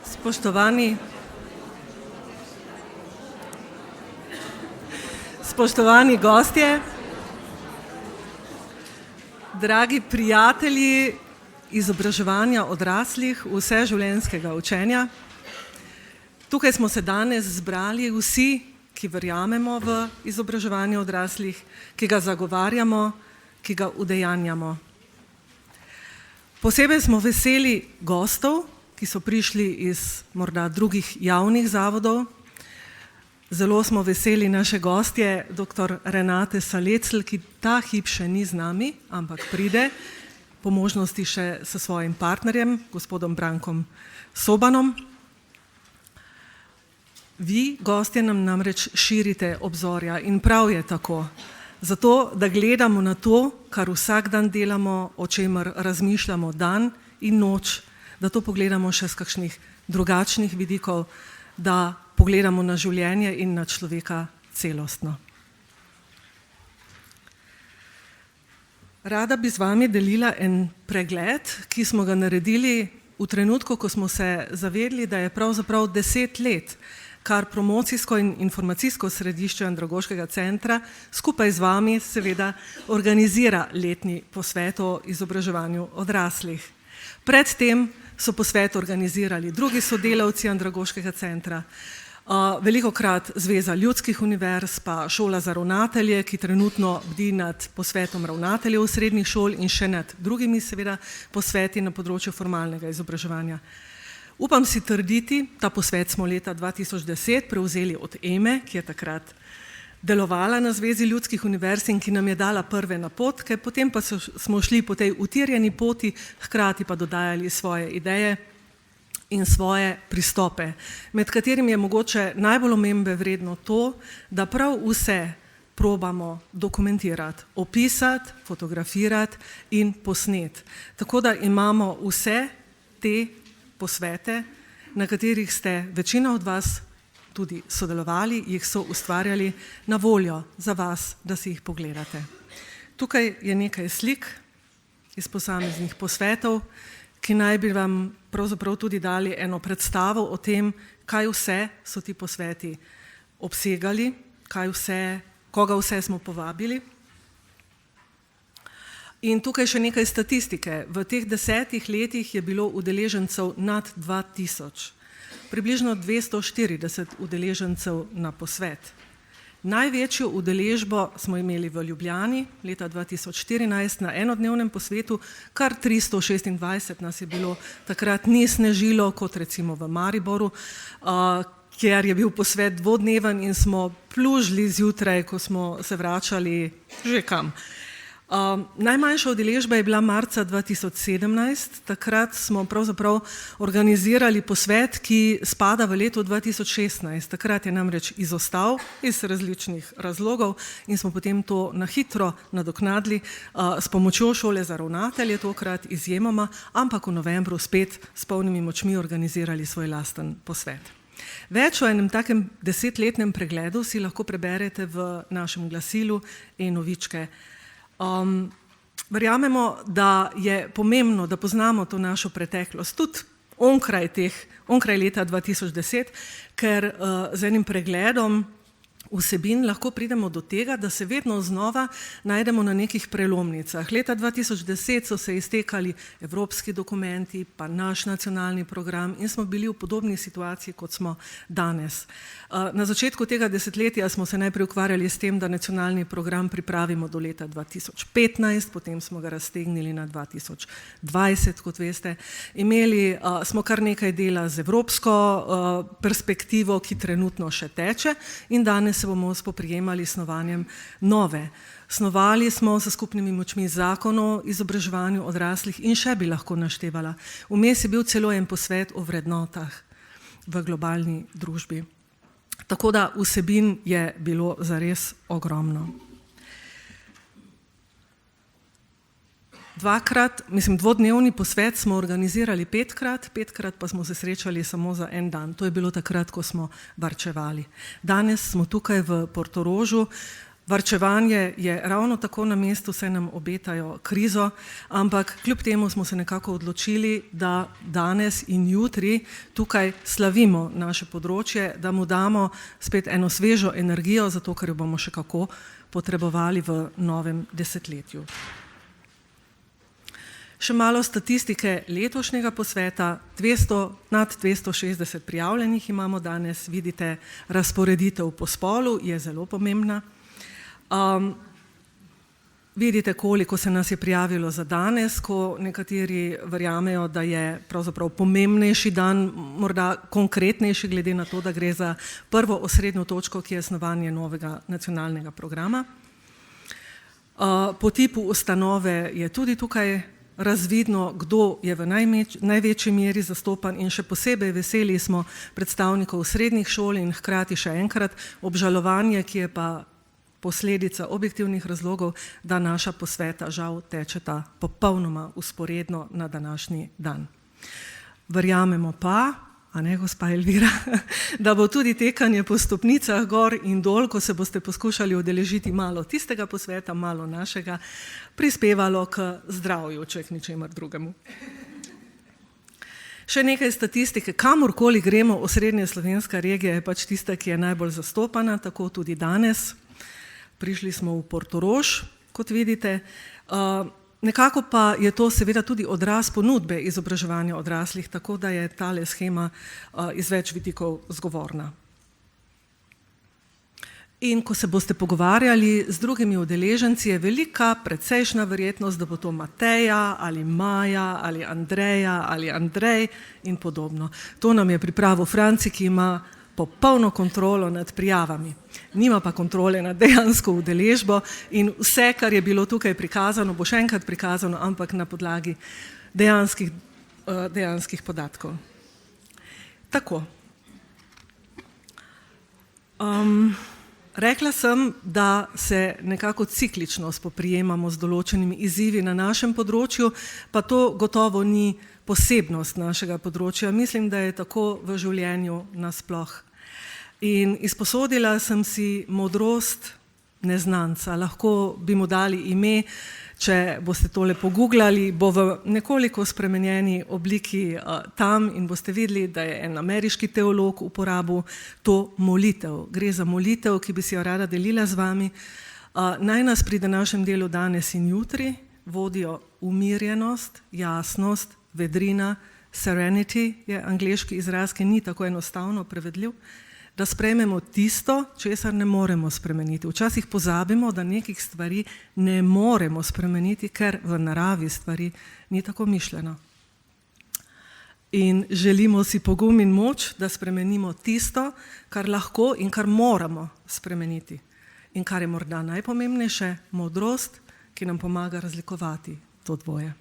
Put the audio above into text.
Spoštovani gostje, dragi prijatelji izobraževanja odraslih, vseživljenjskega učenja. Tukaj smo se danes zbrali vsi, ki verjamemo v izobraževanje odraslih, ki ga zagovarjamo, ki ga udejanjamo. Posebej smo veseli gostov, ki so prišli iz morda drugih javnih zavodov. Zelo smo veseli naše gostje, dr. Renate Salecl, ki ta hip še ni z nami, ampak pride, po možnosti še s svojim partnerjem, gospodom Brankom Sobanom. Vi, gostje, nam namreč širite obzorja in prav je tako. Zato, da gledamo na to, kar vsak dan delamo, o čemer razmišljamo dan in noč, da to pogledamo še z kakšnih drugačnih vidikov, da pogledamo na življenje in na človeka celostno. Rada bi z vami delila en pregled, ki smo ga naredili v trenutku, ko smo se zavedli, da je pravzaprav 10 let, kar promocijsko in informacijsko središče Andragoškega centra skupaj z vami seveda organizira letni posvet o izobraževanju odraslih. Predtem so posvet organizirali drugi sodelavci Andragoškega centra, velikokrat Zveza ljudskih univerz, pa Šola za ravnatelje, ki trenutno bdi nad posvetom ravnateljev srednjih šol in še nad drugimi seveda posveti na področju formalnega izobraževanja. Upam si trditi, ta posvet smo leta 2010 prevzeli od Eme, ki je takrat delovala na Zvezi ljudskih univerz in ki nam je dala prve napotke, potem pa smo šli po tej utirjeni poti, hkrati pa dodajali svoje ideje in svoje pristope, med katerimi je mogoče najbolj omembe vredno to, da prav vse probamo dokumentirati, opisati, fotografirati in posneti. Tako da imamo vse te posvete, na katerih ste večina od vas tudi sodelovali, jih so ustvarjali na voljo za vas, da si jih pogledate. Tukaj je nekaj slik iz posameznih posvetov, ki naj bi vam pravzaprav tudi dali eno predstavo o tem, kaj vse so ti posveti obsegali, koga vse smo povabili. In tukaj še nekaj statistike. V teh 10 letih je bilo udeležencev nad 2000, približno 240 udeležencev na posvet. Največjo udeležbo smo imeli v Ljubljani leta 2014 na enodnevnem posvetu, kar 326 nas je bilo, takrat ni snežilo kot recimo v Mariboru, kjer je bil posvet dvodneven in smo plužili zjutraj, ko smo se vračali že kam. Najmanjša udeležba je bila marca 2017, takrat smo pravzaprav organizirali posvet, ki spada v leto 2016. Takrat je namreč izostal iz različnih razlogov in smo potem to na hitro nadoknadili s pomočjo Šole za ravnatelje, tokrat izjemoma, ampak v novembru spet s polnimi močmi organizirali svoj lasten posvet. Več o enem takem 10-letnem pregledu si lahko preberete v našem glasilu e-novičke. Verjamemo, da je pomembno, da poznamo to našo preteklost, tudi onkraj leta 2010, ker z enim pregledom vsebin lahko pridemo do tega, da se vedno znova najdemo na nekih prelomnicah. Leta 2010 so se iztekali evropski dokumenti, pa naš nacionalni program in smo bili v podobni situaciji, kot smo danes. Na začetku tega desetletja smo se najprej ukvarjali s tem, da nacionalni program pripravimo do leta 2015, potem smo ga raztegnili na 2020, kot veste. Imeli smo kar nekaj dela z evropsko perspektivo, ki trenutno še teče in danes se bomo spoprijemali s snovanjem nove. Snovali smo s skupnimi močmi Zakon o izobraževanju odraslih in še bi lahko naštevala. Vmes je bil celo en posvet o vrednotah v globalni družbi. Tako da vsebin je bilo zares ogromno. Dvodnevni posvet smo organizirali 5krat pa smo se srečali samo za en dan. To je bilo takrat, ko smo varčevali. Danes smo tukaj v Portorožu, Varčevanje je ravno tako na mestu, saj nam obetajo krizo, ampak kljub temu smo se nekako odločili, da danes in jutri tukaj slavimo naše področje, da mu damo spet eno svežo energijo, zato ker jo bomo še kako potrebovali v novem desetletju. Še malo statistike letošnjega posveta, nad 260 prijavljenih imamo danes, vidite, razporeditev po spolu je zelo pomembna. Vidite, koliko se nas je prijavilo za danes, ko nekateri verjamejo, da je pravzaprav pomembnejši dan, morda konkretnejši glede na to, da gre za prvo osrednjo točko, ki je snovanje novega nacionalnega programa. Po tipu ustanove je tudi tukaj razvidno, kdo je v največji meri zastopan in še posebej veseli smo predstavnikov srednjih šol in hkrati še enkrat obžalovanje, ki je pa posledica objektivnih razlogov, da naša posveta žal tečeta popolnoma vzporedno na današnji dan. Verjamemo pa, a ne gospa Elvira, da bo tudi tekanje po stopnicah gor in dol, ko se boste poskušali udeležiti malo tistega posveta, malo našega, prispevalo k zdravju, če k ničemer drugemu. Še nekaj statistike, kamorkoli gremo, osrednja slovenska regija je pač tista, ki je najbolj zastopana, tako tudi danes. Prišli smo v Portorož, kot vidite. Nekako pa je to seveda tudi odraz ponudbe izobraževanja odraslih, tako da je tale shema iz več vidikov zgovorna. In ko se boste pogovarjali z drugimi udeleženci, je velika, precejšna verjetnost, da bo to Mateja ali Maja ali Andreja ali Andrej in podobno. To nam je pripravil Franci, ki ima popolno kontrolo nad prijavami. Nima pa kontrole nad dejansko udeležbo in vse, kar je bilo tukaj prikazano, bo še enkrat prikazano, ampak na podlagi dejanskih podatkov. Tako. Rekla sem, da se nekako ciklično spoprijemamo z določenimi izzivi na našem področju, pa to gotovo ni posebnost našega področja. Mislim, da je tako v življenju nasploh. In izposodila sem si modrost neznanca. Lahko bi mu dali ime, če boste tole pogooglali, bo v nekoliko spremenjeni obliki tam in boste videli, da je en ameriški teolog uporabil to molitev. Gre za molitev, ki bi si jo rada delila z vami. Naj nas pri današnjem delu danes in jutri vodijo umirjenost, jasnost, vedrina, serenity je angleški izraz, ki ni tako enostavno prevedljiv, da sprejmemo tisto, česar ne moremo spremeniti. Včasih pozabimo, da nekih stvari ne moremo spremeniti, ker v naravi stvari ni tako mišljeno. In želimo si pogum in moč, da spremenimo tisto, kar lahko in kar moramo spremeniti. In kar je morda najpomembnejše, modrost, ki nam pomaga razlikovati to dvoje.